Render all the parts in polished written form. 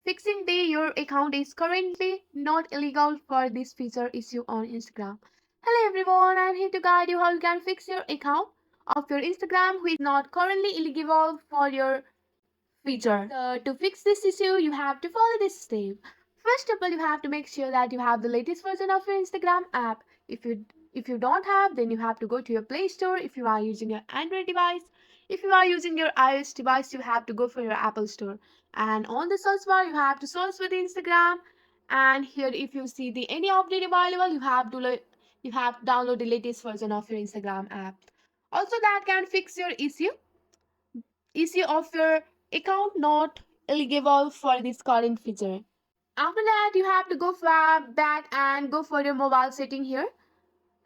fixing your account is currently not illegal for this feature issue on Instagram. Hello everyone, I'm here to guide you how you can fix your account of your Instagram which is not currently eligible for your feature. So to fix this issue, you have to follow this step. First of all, you have to make sure that you have the latest version of your Instagram app. If you don't have, then you have to go to your Play Store if you are using your Android device. If you are using your iOS device, you have to go for your Apple Store. And on the search bar, you have to search for the Instagram. And here, if you see the any update available, you have to download the latest version of your Instagram app. Also, that can fix your issue of your account not eligible for this current feature. After that, you have to go back and go for your mobile setting here.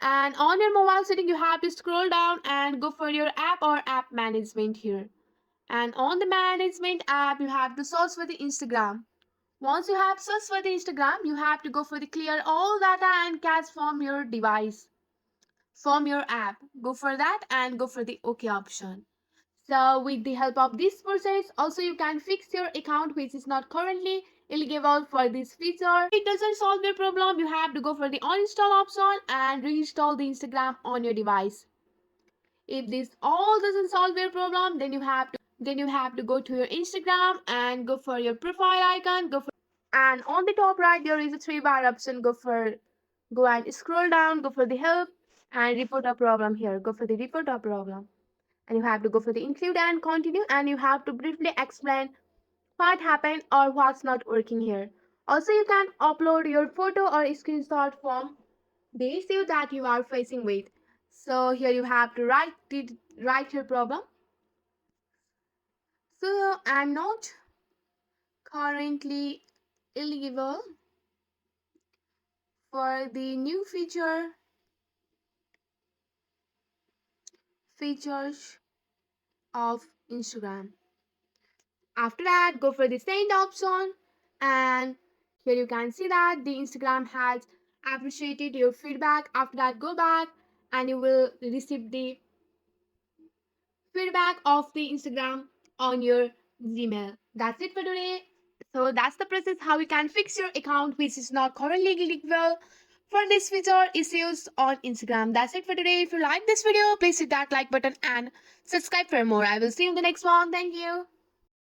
And on your mobile setting, you have to scroll down and go for your app or app management here. And on the management app, you have to search for the Instagram. Once you have searched for the Instagram, you have to go for the clear all data and cache from your device, from your app. Go for that and go for the OK option. So with the help of this process, also you can fix your account which is not currently eligible for this feature. If it doesn't solve your problem, you have to go for the uninstall option and reinstall the Instagram on your device. If this all doesn't solve your problem, then you have to go to your Instagram and go for your profile icon, and on the top right there is a three bar option. Go and scroll down, go for the help and report a problem here. Go for the report a problem and you have to go for the include and continue and you have to briefly explain what happened or what's not working here. Also, you can upload your photo or screenshot from the issue that you are facing with. So here you have to write your problem. So I'm not currently eligible for the new features of Instagram. After that, go for the send option and here you can see that the Instagram has appreciated your feedback. After that, go back and you will receive the feedback of the Instagram on your Gmail. That's it for today. So that's the process how you can fix your account which is not currently eligible for this feature issues on Instagram. That's it for today. If you like this video, please hit that like button and subscribe for more. I will see you in the next one. Thank you.